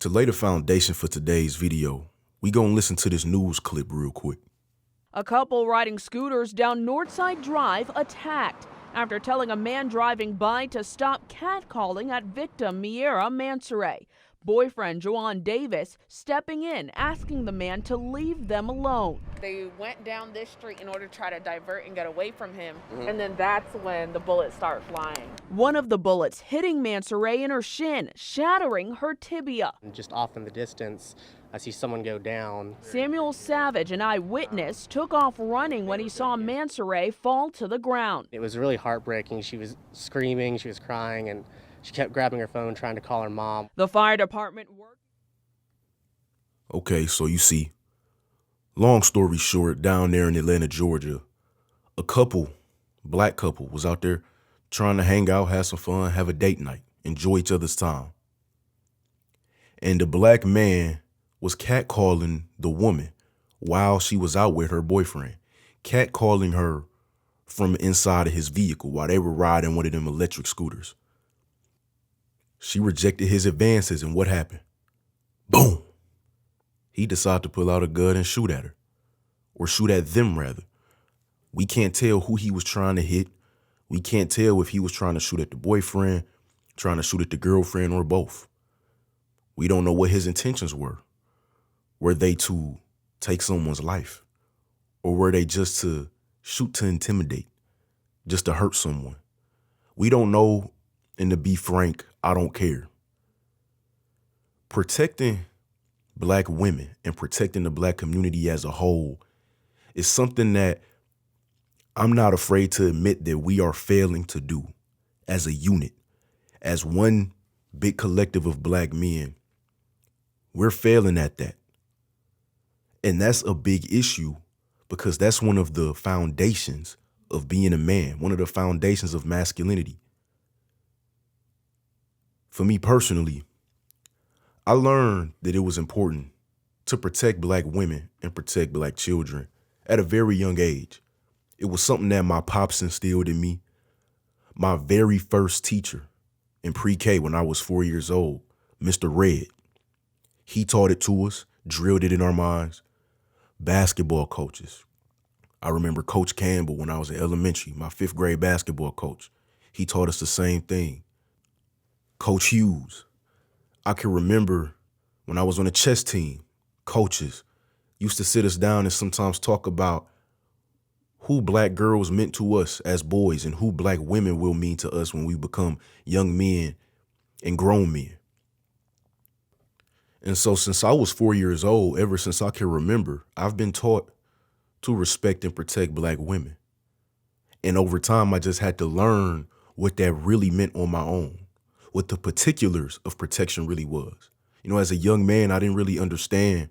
To lay the foundation for today's video, we gonna listen to this news clip real quick. A couple riding scooters down Northside Drive attacked after telling a man driving by to stop catcalling at victim Miera Mansoure. Boyfriend Juwan Davis stepping in, asking the man to leave them alone. They went down this street in order to try to divert and get away from him. And then that's when the bullets start flying. One of the bullets hitting Mansoure in her shin, shattering her tibia. Just off in the distance, I see someone go down. Samuel Savage, an eyewitness, took off running when he saw Mansoure fall to the ground. It was really heartbreaking. She was screaming, she was crying, and she kept grabbing her phone trying to call her mom. The fire department worked. Okay, so you see, long story short, down there in Atlanta, Georgia, a black couple, was out there trying to hang out, have some fun, have a date night, enjoy each other's time. And the black man was catcalling the woman while she was out with her boyfriend, catcalling her from inside of his vehicle while they were riding one of them electric scooters. She rejected his advances, and what happened? Boom! He decided to pull out a gun and shoot at her, or shoot at them rather. We can't tell who he was trying to hit. We can't tell if he was trying to shoot at the boyfriend, trying to shoot at the girlfriend, or both. We don't know what his intentions were. Were they to take someone's life? Or were they just to shoot to intimidate, just to hurt someone? We don't know, and to be frank, I don't care. Protecting black women and protecting the black community as a whole is something that I'm not afraid to admit that we are failing to do as a unit, as one big collective of black men. We're failing at that. And that's a big issue because that's one of the foundations of being a man, one of the foundations of masculinity. For me personally, I learned that it was important to protect black women and protect black children at a very young age. It was something that my pops instilled in me. My very first teacher in pre-K when I was 4 years old, Mr. Red, he taught it to us, drilled it in our minds. Basketball coaches. I remember Coach Campbell when I was in elementary, my 5th grade basketball coach. He taught us the same thing. Coach Hughes. I can remember when I was on the chess team, coaches used to sit us down and sometimes talk about who black girls meant to us as boys and who black women will mean to us when we become young men and grown men. And so since I was 4 years old, ever since I can remember, I've been taught to respect and protect black women. And over time, I just had to learn what that really meant on my own, what the particulars of protection really was. You know, as a young man, I didn't really understand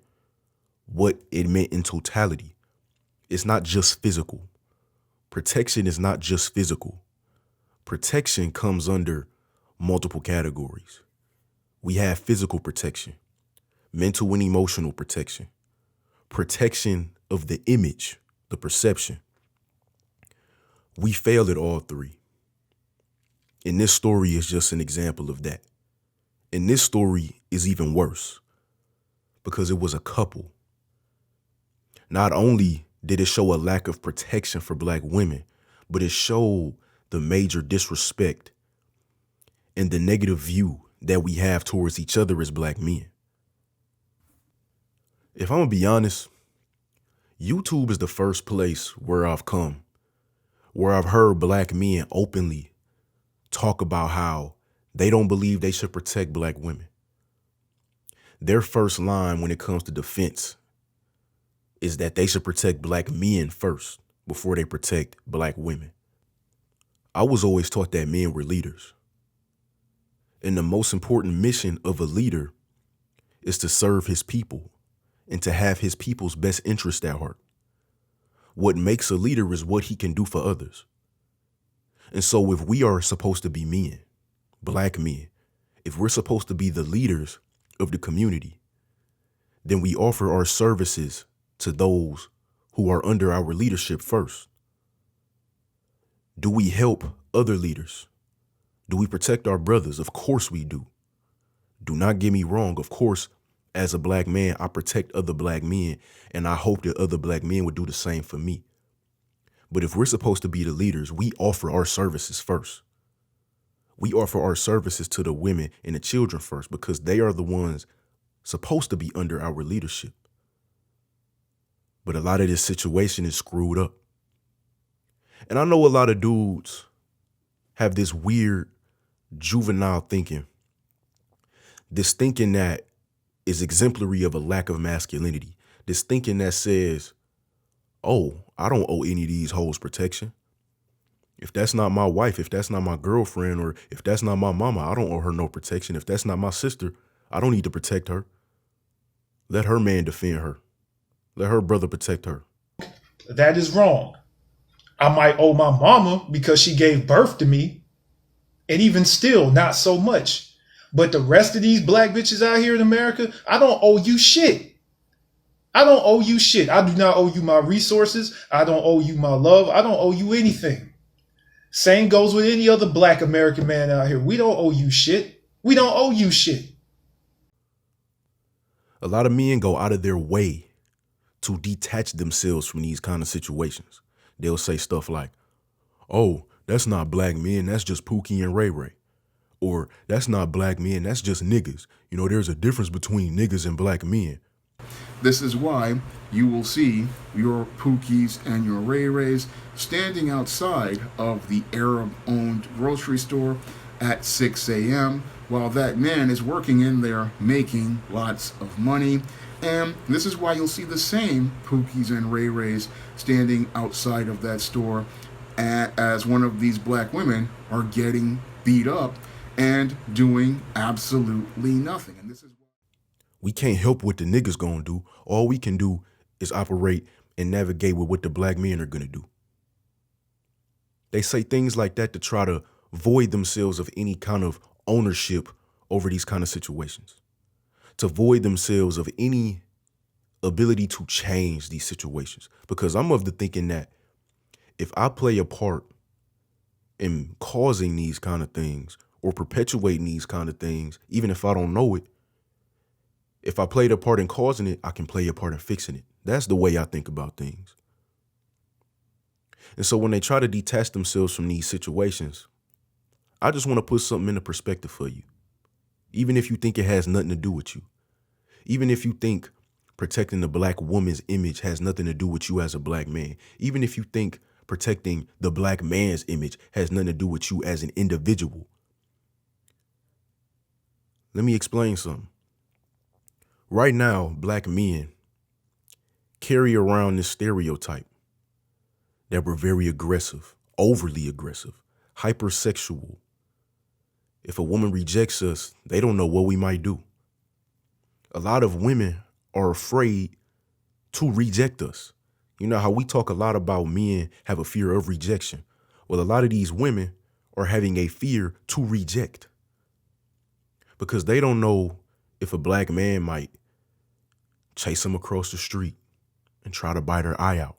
what it meant in totality. It's not just physical. Protection is not just physical. Protection comes under multiple categories. We have physical protection, mental and emotional protection, protection of the image, the perception. We fail at all three. And this story is just an example of that. And this story is even worse because it was a couple. Not only did it show a lack of protection for black women, but it showed the major disrespect and the negative view that we have towards each other as black men. If I'm gonna be honest, YouTube is the first place where I've come, where I've heard black men openly talk about how they don't believe they should protect black women. Their first line when it comes to defense is that they should protect black men first before they protect black women. I was always taught that men were leaders. And the most important mission of a leader is to serve his people and to have his people's best interest at heart. What makes a leader is what he can do for others. And so if we are supposed to be men, black men, if we're supposed to be the leaders of the community, then we offer our services to those who are under our leadership first. Do we help other leaders? Do we protect our brothers? Of course we do. Do not get me wrong. Of course, as a black man, I protect other black men, and I hope that other black men would do the same for me. But if we're supposed to be the leaders, we offer our services first. We offer our services to the women and the children first because they are the ones supposed to be under our leadership. But a lot of this situation is screwed up. And I know a lot of dudes have this weird juvenile thinking, this thinking that is exemplary of a lack of masculinity, this thinking that says, oh, I don't owe any of these hoes protection. If that's not my wife, if that's not my girlfriend, or if that's not my mama, I don't owe her no protection. If that's not my sister, I don't need to protect her. Let her man defend her. Let her brother protect her. That is wrong. I might owe my mama because she gave birth to me, and even still, not so much. But the rest of these black bitches out here in America, I don't owe you shit. I don't owe you shit. I do not owe you my resources. I don't owe you my love. I don't owe you anything. Same goes with any other black American man out here. We don't owe you shit. We don't owe you shit. A lot of men go out of their way to detach themselves from these kind of situations. They'll say stuff like, oh, that's not black men, that's just Pookie and Ray Ray. Or that's not black men, that's just niggas. You know, there's a difference between niggas and black men. This is why you will see your Pookies and your Ray Rays standing outside of the Arab-owned grocery store at 6 a.m. while that man is working in there making lots of money. And this is why you'll see the same Pookies and Ray Rays standing outside of that store as one of these black women are getting beat up and doing absolutely nothing. And this is why we can't help what the niggas gonna do. All we can do is operate and navigate with what the black men are gonna do. They say things like that to try to void themselves of any kind of ownership over these kind of situations, to void themselves of any ability to change these situations. Because I'm of the thinking that if I play a part in causing these kind of things or perpetuating these kind of things, even if I don't know it, if I played a part in causing it, I can play a part in fixing it. That's the way I think about things. And so when they try to detach themselves from these situations, I just want to put something into perspective for you. Even if you think it has nothing to do with you. Even if you think protecting the black woman's image has nothing to do with you as a black man. Even if you think protecting the black man's image has nothing to do with you as an individual. Let me explain something. Right now, black men carry around this stereotype that we're very aggressive, overly aggressive, hypersexual. If a woman rejects us, they don't know what we might do. A lot of women are afraid to reject us. You know how we talk a lot about men have a fear of rejection. Well, a lot of these women are having a fear to reject because they don't know if a black man might chase them across the street and try to bite her eye out.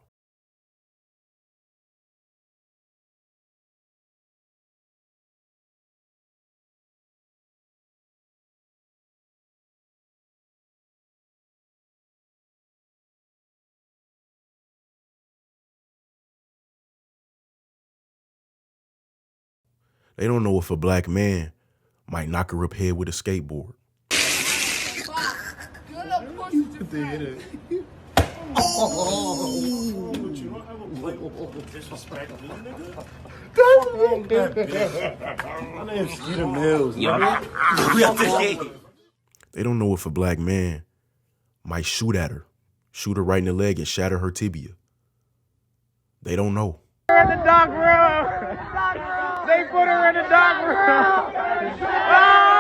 They don't know if a black man might knock her up head with a skateboard. They don't know if a black man might shoot at her, shoot her right in the leg and shatter her tibia. They don't know. In the dog room. They put her in the dog room. Oh!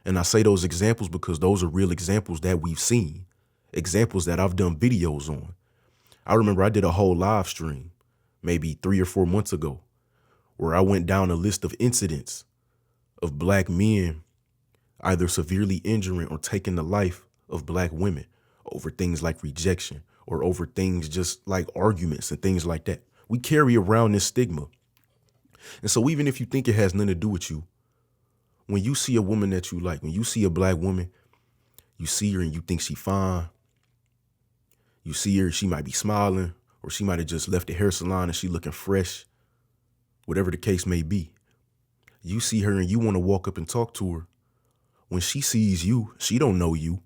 And I say those examples because those are real examples that we've seen, examples that I've done videos on. I remember I did a whole live stream maybe 3 or 4 months ago where I went down a list of incidents of black men either severely injuring or taking the life of black women over things like rejection or over things just like arguments and things like that. We carry around this stigma. And so even if you think it has nothing to do with you, when you see a woman that you like, when you see a black woman, you see her and you think she fine. You see her, she might be smiling, or she might have just left the hair salon and she looking fresh, whatever the case may be. You see her and you want to walk up and talk to her. When she sees you, she don't know you.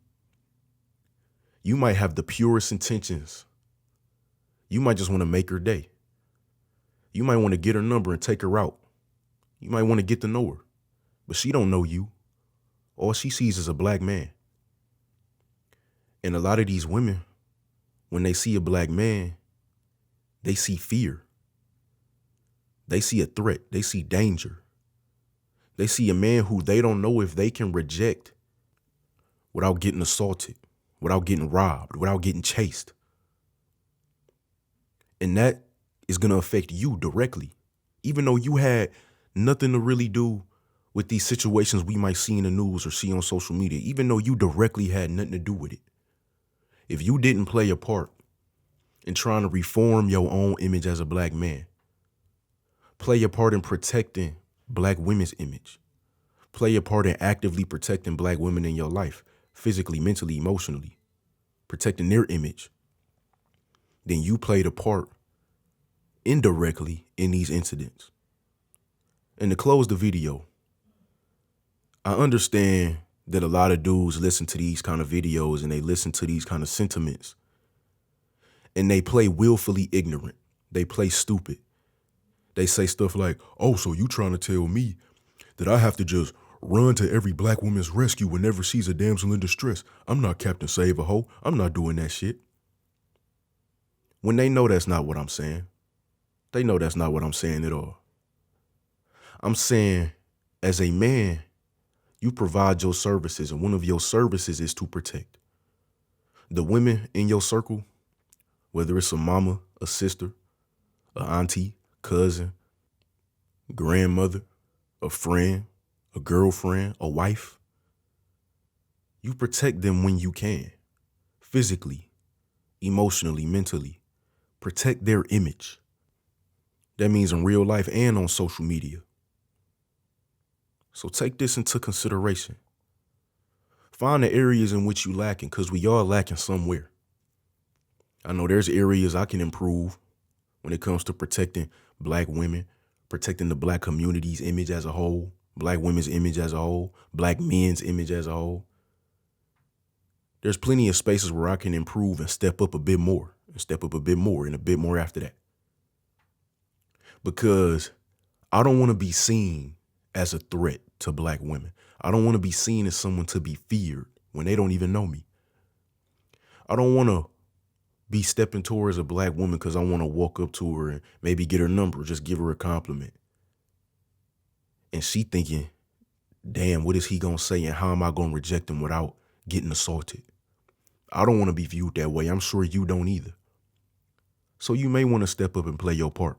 You might have the purest intentions. You might just want to make her day. You might want to get her number and take her out. You might want to get to know her, but she don't know you. All she sees is a black man. And a lot of these women, when they see a black man, they see fear. They see a threat. They see danger. They see a man who they don't know if they can reject without getting assaulted, without getting robbed, without getting chased. And that is going to affect you directly, even though you had nothing to really do with these situations we might see in the news or see on social media, even though you directly had nothing to do with it. If you didn't play a part in trying to reform your own image as a black man, play a part in protecting black women's image, play a part in actively protecting black women in your life, physically, mentally, emotionally, protecting their image, then you played a part indirectly in these incidents. And to close the video, I understand that a lot of dudes listen to these kind of videos and they listen to these kind of sentiments and they play willfully ignorant. They play stupid. They say stuff like, oh, so you trying to tell me that I have to just run to every black woman's rescue whenever she's a damsel in distress? I'm not Captain Save-A-Ho. I'm not doing that shit. When they know that's not what I'm saying. They know that's not what I'm saying at all. I'm saying, as a man, you provide your services, and one of your services is to protect the women in your circle, whether it's a mama, a sister, a auntie, cousin, grandmother, a friend, a girlfriend, a wife. You protect them when you can, physically, emotionally, mentally. Protect their image. That means in real life and on social media. So take this into consideration. Find the areas in which you lacking, because we are lacking somewhere. I know there's areas I can improve when it comes to protecting black women, protecting the black community's image as a whole, black women's image as a whole, black men's image as a whole. There's plenty of spaces where I can improve and step up a bit more, and step up a bit more, and a bit more after that. Because I don't want to be seen as a threat to black women. I don't want to be seen as someone to be feared when they don't even know me. I don't want to be stepping towards a black woman because I want to walk up to her and maybe get her number, just give her a compliment. And she thinking, damn, what is he going to say and how am I going to reject him without getting assaulted? I don't want to be viewed that way. I'm sure you don't either. So you may want to step up and play your part.